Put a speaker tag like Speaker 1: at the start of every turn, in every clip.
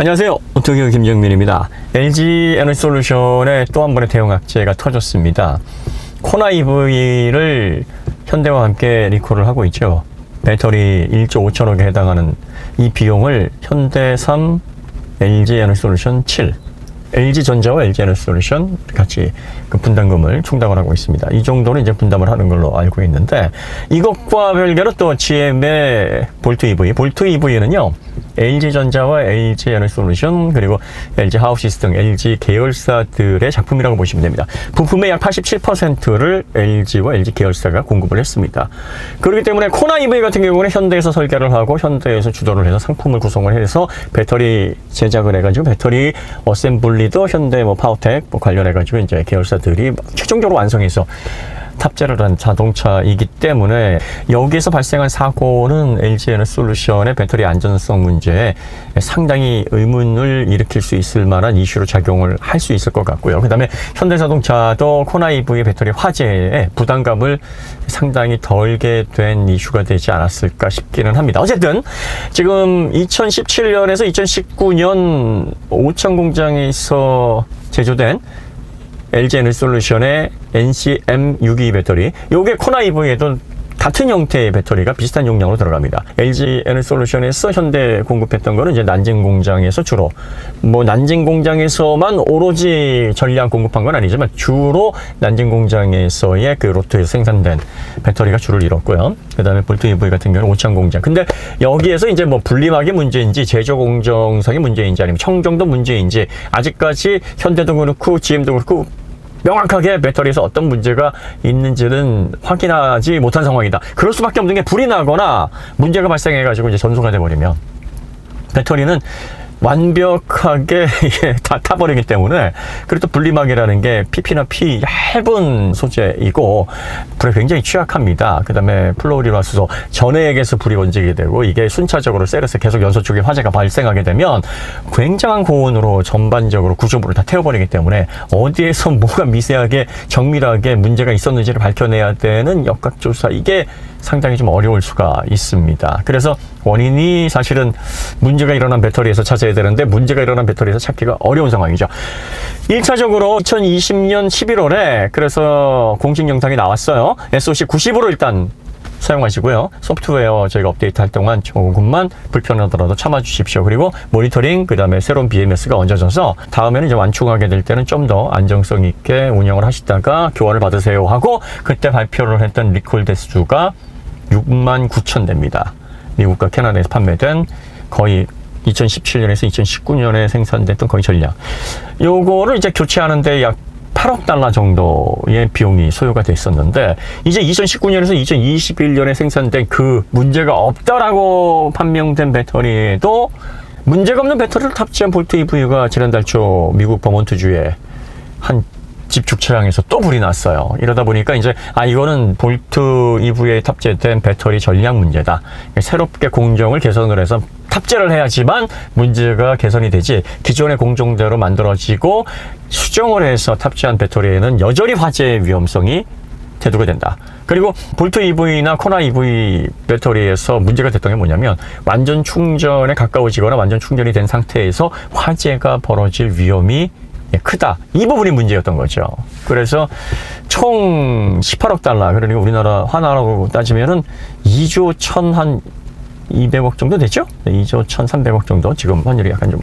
Speaker 1: 안녕하세요. 오토기어 김정민입니다. LG 에너지솔루션의 또 한 번의 대형 악재가 터졌습니다. 코나 EV를 현대와 함께 리콜을 하고 있죠. 배터리 1조 5천억에 해당하는 이 비용을 현대삼, LG 에너지솔루션 7, LG전자와 LG 에너지솔루션 같이 그 분담금을 충당을 하고 있습니다. 이 정도는 이제 분담을 하는 걸로 알고 있는데, 이것과 별개로 또 GM의 볼트 EV, 볼트 EV는요, LG전자와 LG 에너지솔루션 그리고 LG 하우시스템, LG 계열사들의 작품이라고 보시면 됩니다. 부품의 약 87%를 LG와 LG 계열사가 공급을 했습니다. 그렇기 때문에 코나 EV 같은 경우는 현대에서 설계를 하고 현대에서 주도를 해서 상품을 구성을 해서 배터리 제작을 해가지고 배터리 어셈블리도 현대 파워텍 관련해가지고 이제 계열사들이 최종적으로 완성해서 탑재를 한 자동차이기 때문에 여기에서 발생한 사고는 LG 에너지솔루션의 배터리 안전성 문제에 상당히 의문을 일으킬 수 있을 만한 이슈로 작용을 할 수 있을 것 같고요. 그 다음에 현대자동차도 코나 EV 배터리 화재에 부담감을 상당히 덜게 된 이슈가 되지 않았을까 싶기는 합니다. 어쨌든 지금 2017년에서 2019년 오천 공장에서 제조된 LG 에너지솔루션의 NCM62 배터리, 요게 코나 EV에도 같은 형태의 배터리가 비슷한 용량으로 들어갑니다. LG 에너지솔루션에서 현대 공급했던 거는 이제 난징 공장에서 주로, 난징 공장에서만 오로지 전량 공급한 건 아니지만 주로 난징 공장에서의 그 로트에서 생산된 배터리가 주를 이뤘고요. 그 다음에 볼트 EV 같은 경우는 오창 공장. 근데 여기에서 이제 분리막이 문제인지 제조 공정상의 문제인지 아니면 청정도 문제인지 아직까지 현대도 그렇고 GM도 그렇고 명확하게 배터리에서 어떤 문제가 있는지는 확인하지 못한 상황이다. 그럴 수밖에 없는 게 불이 나거나 문제가 발생해가지고 이제 전소가 돼버리면 배터리는 완벽하게 다 타버리기 때문에, 그리고 또 분리막이라는 게 PP나 P 얇은 소재이고 불에 굉장히 취약합니다. 그 다음에 플로리라수소 전해액에서 불이 번지게 되고 이게 순차적으로 셀에서 계속 연소 쪽에 화재가 발생하게 되면 굉장한 고온으로 전반적으로 구조물을 다 태워버리기 때문에 어디에서 뭐가 미세하게 정밀하게 문제가 있었는지를 밝혀내야 되는 역학조사, 이게 상당히 좀 어려울 수가 있습니다. 그래서 원인이 사실은 문제가 일어난 배터리에서 찾아야 되는데 문제가 일어난 배터리에서 찾기가 어려운 상황이죠. 1차적으로 2020년 11월에 그래서 공식 영상이 나왔어요. SOC90으로 일단 사용하시고요. 소프트웨어 저희가 업데이트 할 동안 조금만 불편하더라도 참아 주십시오. 그리고 모니터링, 그 다음에 새로운 BMS가 얹어져서 다음에는 이제 완충하게 될 때는 좀 더 안정성 있게 운영을 하시다가 교환을 받으세요 하고, 그때 발표를 했던 리콜 대수가 69,000대입니다. 미국과 캐나다에서 판매된 거의 2017년에서 2019년에 생산됐던 거의 전량. 요거를 이제 교체하는데 약 8억 달러 정도의 비용이 소요가 됐었는데, 이제 2019년에서 2021년에 생산된 그 문제가 없다라고 판명된 배터리에도 문제가 없는 배터리를 탑재한 볼트 EV가 지난달 초 미국 버몬트주에 한 집축 차량에서 또 불이 났어요. 이러다 보니까 이제 이거는 볼트 EV에 탑재된 배터리 전량 문제다. 새롭게 공정을 개선을 해서 탑재를 해야지만 문제가 개선이 되지, 기존의 공정대로 만들어지고 수정을 해서 탑재한 배터리에는 여전히 화재의 위험성이 대두가 된다. 그리고 볼트 EV나 코나 EV 배터리에서 문제가 됐던 게 뭐냐면, 완전 충전에 가까워지거나 완전 충전이 된 상태에서 화재가 벌어질 위험이 크다. 이 부분이 문제였던 거죠. 그래서 총 18억 달러, 그러니까 우리나라 환화로 따지면은 2조 200억 정도 됐죠? 2조 1,300억 정도. 지금 환율이 약간 좀.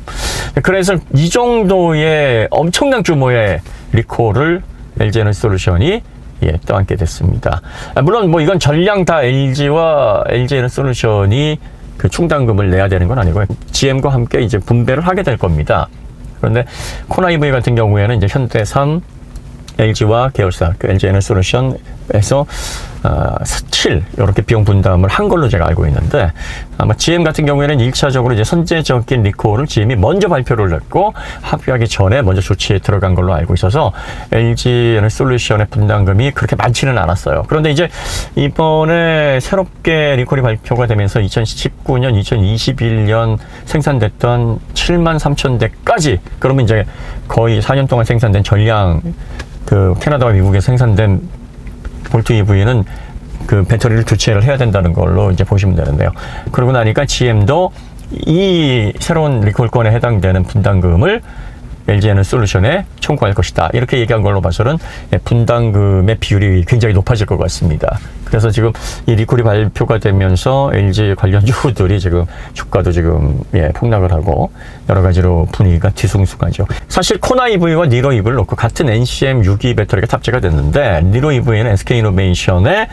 Speaker 1: 그래서 이 정도의 엄청난 규모의 리콜을 LG 에너지솔루션이 떠안게 됐습니다. 물론 이건 전량 다 LG와 LG 에너지솔루션이 그 충당금을 내야 되는 건 아니고요. GM과 함께 이제 분배를 하게 될 겁니다. 그런데 코나 EV 같은 경우에는 이제 현대삼, LG와 계열사, 그 LG 에너지솔루션에서 7 이렇게 비용 분담을 한 걸로 제가 알고 있는데, 아마 GM 같은 경우에는 1차적으로 이제 선제적인 리콜을 GM이 먼저 발표를 했고 합의하기 전에 먼저 조치에 들어간 걸로 알고 있어서 LG 에너지솔루션의 분담금이 그렇게 많지는 않았어요. 그런데 이제 이번에 새롭게 리콜이 발표가 되면서 2019년, 2021년 생산됐던 73,000대까지, 그러면 이제 거의 4년 동안 생산된 전량, 그 캐나다와 미국에 생산된 볼트 EV는 그 배터리를 교체를 해야 된다는 걸로 이제 보시면 되는데요. 그러고 나니까 GM도 이 새로운 리콜권에 해당되는 분담금을 LG에너지솔루션에 청구할 것이다. 이렇게 얘기한 걸로 봐서는 분담금의 비율이 굉장히 높아질 것 같습니다. 그래서 지금 이 리콜이 발표가 되면서 LG 관련주들이 지금 주가도 지금 폭락을 하고 여러 가지로 분위기가 뒤숭숭하죠. 사실 코나 EV와 니로 EV를 놓고 같은 NCM62 배터리가 탑재가 됐는데 니로 EV는 SK이노베이션의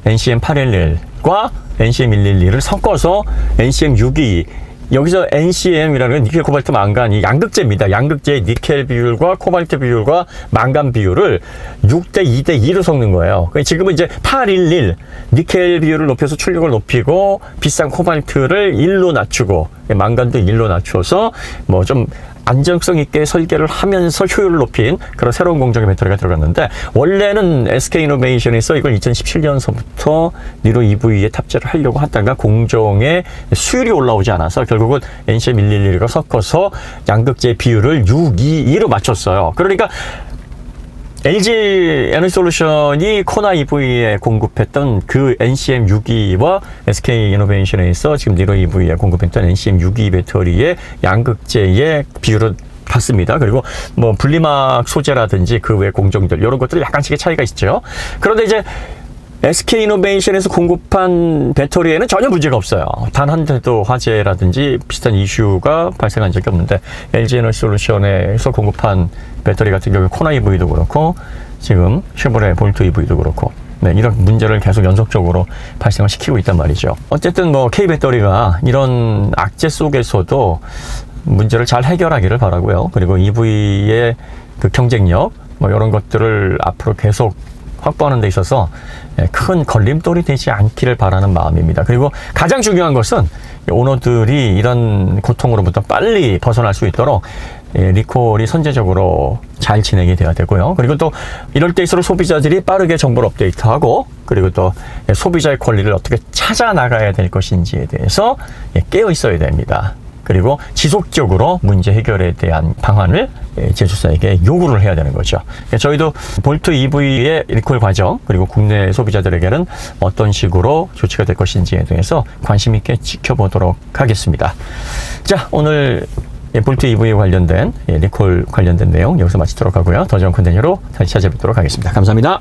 Speaker 1: NCM811과 NCM112를 섞어서 NCM62 여기서 NCM이라는 건 니켈, 코발트, 망간이 양극재입니다. 양극재의 니켈 비율과 코발트 비율과 망간 비율을 6대 2대 2로 섞는 거예요. 지금은 이제 811 니켈 비율을 높여서 출력을 높이고 비싼 코발트를 1로 낮추고 망간도 1로 낮춰서 뭐 좀 안정성 있게 설계를 하면서 효율을 높인 그런 새로운 공정의 배터리가 들어갔는데 원래는 SK이노베이션에서 이걸 2017년서부터 니로 EV에 탑재를 하려고 하다가 공정의 수율이 올라오지 않아서 결국은 NCM111과 섞어서 양극재 비율을 6:2:2로 맞췄어요. 그러니까 LG 에너지솔루션이 코나 EV에 공급했던 그 NCM62와 SK이노베이션에서 지금 니로 EV에 공급했던 NCM62 배터리의 양극재의 비율은 같습니다. 그리고 뭐 분리막 소재라든지 그 외 공정들 이런 것들 약간씩의 차이가 있죠. 그런데 이제 SK이노베이션에서 공급한 배터리에는 전혀 문제가 없어요. 단 한 대도 화재라든지 비슷한 이슈가 발생한 적이 없는데 LG에너지솔루션에서 공급한 배터리 같은 경우에 코나 EV도 그렇고 지금 쉐보레 볼트 EV도 그렇고 이런 문제를 계속 연속적으로 발생을 시키고 있단 말이죠. 어쨌든 뭐 K배터리가 이런 악재 속에서도 문제를 잘 해결하기를 바라고요. 그리고 EV의 그 경쟁력 뭐 이런 것들을 앞으로 계속 확보하는 데 있어서 큰 걸림돌이 되지 않기를 바라는 마음입니다. 그리고 가장 중요한 것은 오너들이 이런 고통으로부터 빨리 벗어날 수 있도록 리콜이 선제적으로 잘 진행이 돼야 되고요. 그리고 또 이럴 때일수록 소비자들이 빠르게 정보를 업데이트하고 그리고 또 소비자의 권리를 어떻게 찾아 나가야 될 것인지에 대해서 깨어 있어야 됩니다. 그리고 지속적으로 문제 해결에 대한 방안을 제조사에게 요구를 해야 되는 거죠. 저희도 볼트 EV의 리콜 과정 그리고 국내 소비자들에게는 어떤 식으로 조치가 될 것인지에 대해서 관심 있게 지켜보도록 하겠습니다. 자, 오늘 볼트 EV 관련된 리콜 관련된 내용 여기서 마치도록 하고요. 더 좋은 콘텐츠로 다시 찾아뵙도록 하겠습니다. 감사합니다.